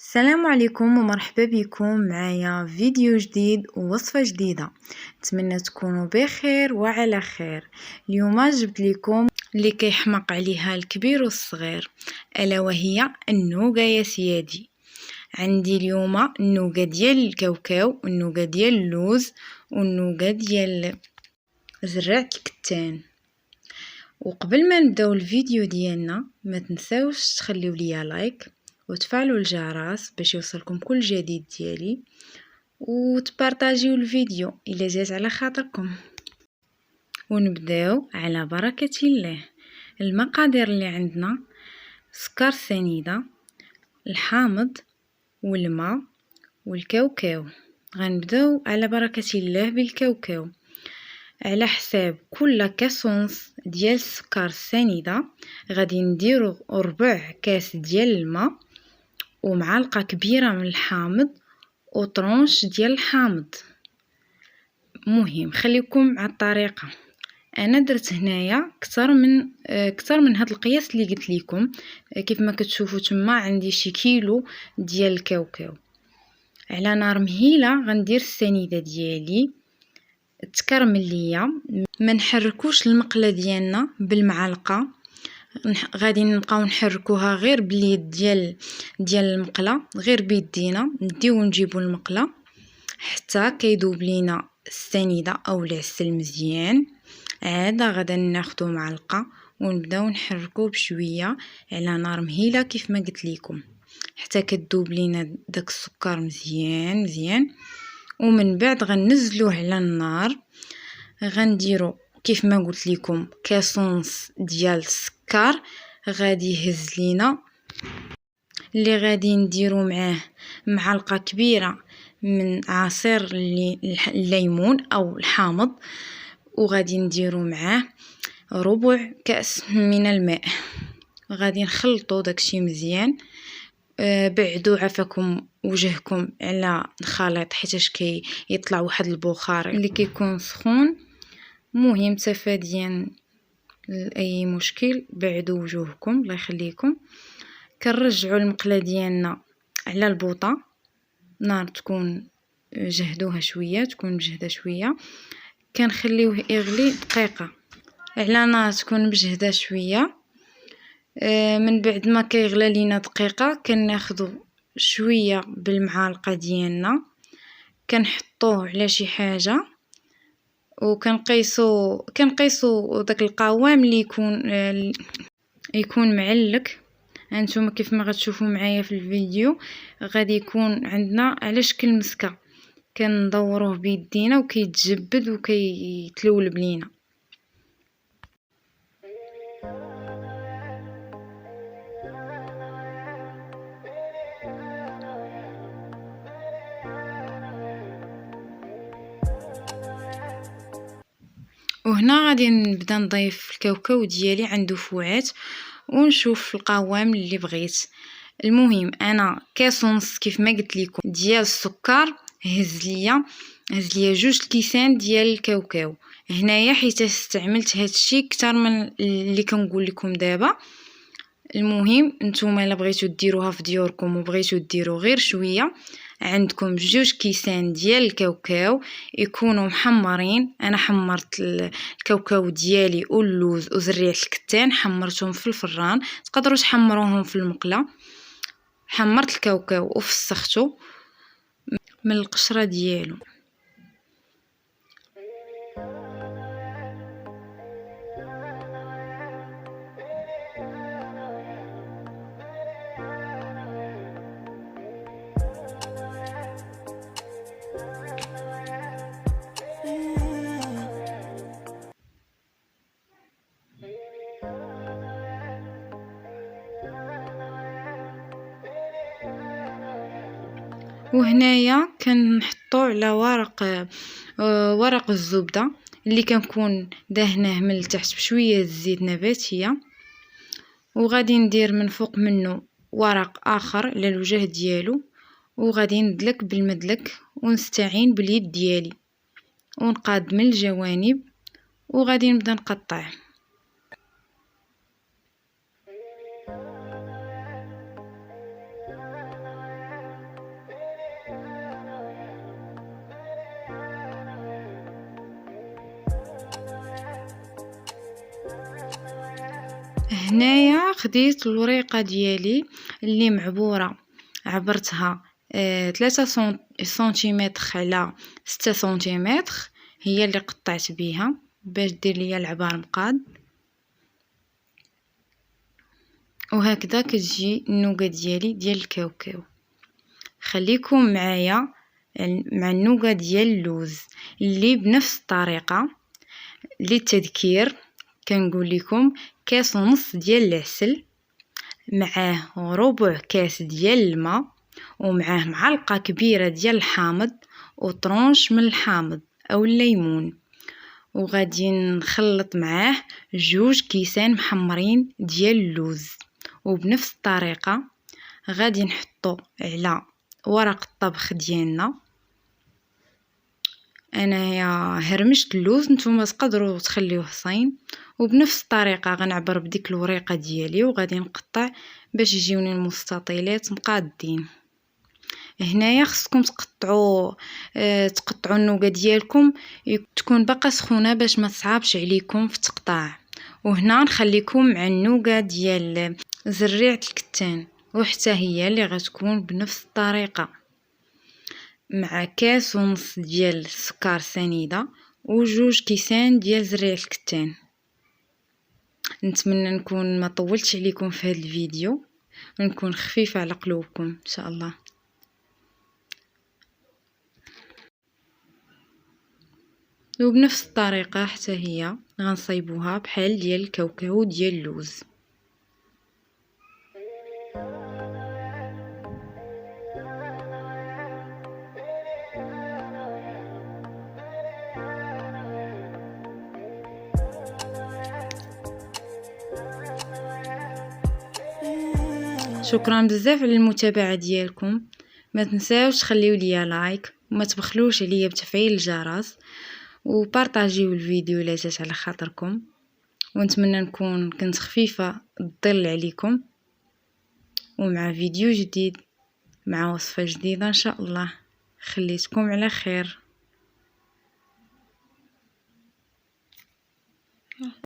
السلام عليكم ومرحبا بكم معايا فيديو جديد ووصفة جديدة. نتمنى تكونوا بخير وعلى خير. اليوم جبت لكم اللي كيحمق عليها الكبير والصغير، الا وهي النوغا يا سيادي. عندي اليوم النوغا ديال الكاوكاو والنوغا ديال اللوز والنوغا ديال زرع الكتان. وقبل ما نبداو الفيديو ديالنا ما تنساوش تخليو ليا لايك وتفعلوا الجرس باش يوصلكم كل جديد ديالي، وتبارطاجيو الفيديو الا جات على خاطركم. ونبداو على بركة الله. المقادير اللي عندنا: سكر سنيدة، الحامض والماء والكاوكاو. غنبداو على بركة الله بالكاوكاو. على حساب كل كاسونس ديال السكر السنيدة غادي نديرو ربع كاس ديال الماء ومعلقه كبيره من الحامض وطرونش ديال الحامض. مهم خليكم على الطريقه. انا درت هنايا كتر من هاد القياس اللي قلت لكم. كيف ما كتشوفوا تما عندي شي كيلو ديال الكاوكاو. على نار مهيله غندير السنيده ديالي تكرمل ليا. ما نحركوش المقله ديالنا بالمعلقه، غادي نبقاو نحركوها غير باليد ديال المقله، غير بيدينا نديو ونجيبو المقله حتى كيذوب لينا السنيده او العسل مزيان. عاد غادا ناخدو معلقه ونبداو نحركوه بشويه على نار مهيله كيف ما قلت لكم حتى كتذوب لينا داك السكر مزيان. ومن بعد غنزلوه على النار. غنديرو كيف ما قلت لكم كاسونس ديال السكر غادي يهز لينا، اللي غادي نديرو معاه معلقه كبيره من عصير الليمون او الحامض، وغادي نديرو معاه ربع كاس من الماء. غادي نخلطو داكشي مزيان. بعدوا عفاكم وجهكم على الخليط حيتاش يطلع واحد البخار اللي كيكون سخون. مهم تفاديا لاي مشكل بعدوا وجوهكم الله يخليكم. كنرجعوا المقله ديالنا على البوطه، نار تكون جهدوها شويه، تكون مجهده شويه. كنخليوه يغلي دقيقه على نار تكون مجهده شويه. من بعد ما كيغلى لينا دقيقه كناخذوا شويه بالمعالقه ديالنا كنحطوه على شي حاجه وكنقيسو داك القوام اللي يكون معلك. هانتوما كيف ما غتشوفوا معايا في الفيديو غادي يكون عندنا على شكل مسكه. كندوروه بيدينا وكيتجبد وكيتلولب لينا. وهنا غادي نبدا نضيف الكاوكاو ديالي عنده فوعات ونشوف القوام اللي بغيت. المهم انا كاسونس كيف ما قلت لكم ديال السكر هز ليا 2 كيسان ديال الكاوكاو. هنايا حيت استعملت هادشي اكثر من اللي كنقول لكم دابا. المهم نتوما الا بغيتو ديروها في ديوركم وبغيتو ديروا غير شويه عندكم 2 كيسان ديال الكاوكاو يكونوا محمرين. انا حمرت الكاوكاو ديالي واللوز وزريعه الكتان حمرتهم في الفران، تقدروا تحمروهم في المقله. حمرت الكاوكاو وفسختو من القشره ديالو. وهنايا كنحطو على ورق الزبده اللي كنكون دهنه من التحت بشويه الزيت نباتيه، وغادي ندير من فوق منه ورق اخر على الوجه ديالو، وغادي ندلك بالمدلك ونستعين باليد ديالي ونقاد من الجوانب وغادي نبدا نقطع. هنايا خديت الوريقة ديالي اللي معبورة، عبرتها 3 سنتيمتر على 6 سنتيمتر، هي اللي قطعت بيها باش دير ليا العبار مقاد. وهكذا كتجي النوقة ديالي ديال الكاوكاو. خليكم معايا مع النوقة ديال اللوز اللي بنفس الطريقة. للتذكير كنقول لكم كاس ونص ديال العسل، معاه ربع كاس ديال الماء، ومعاه معلقة كبيرة ديال الحامض وطرونش من الحامض او الليمون، وغادي نخلط معاه 2 كيسان محمرين ديال اللوز. وبنفس الطريقة غادي نحطو على ورق الطبخ ديالنا. انايا هرمشت اللوز، نتوما تقدروا تخليوه صايم. وبنفس الطريقه غنعبر بديك الوريقه ديالي وغادي نقطع باش يجيوني المستطيلات مقادين. هنايا خصكم تقطعوا النوقه ديالكم تكون باقا سخونه باش ما تصعبش عليكم في التقطاع. وهنا نخليكم مع النوقه ديال زريعه الكتان، وحتى هي اللي غتكون بنفس الطريقه، مع كاس ونص ديال السكر سنيده و2 كيسان ديال زريع الكتان. نتمنى نكون ما طولتش عليكم في هذا الفيديو، ونكون خفيفه على قلوبكم ان شاء الله. وبنفس الطريقه حتى هي غنصايبوها بحال ديال الكاوكاو ديال اللوز. شكرا بزاف على المتابعه ديالكم. ما تنساوش تخليو ليا لايك، وما تبخلوش عليا بتفعيل الجرس، وبارطاجيو الفيديو الا جات على خاطركم. ونتمنى نكون كنت خفيفه الظل عليكم، ومع فيديو جديد مع وصفه جديده ان شاء الله. خليتكم على خير.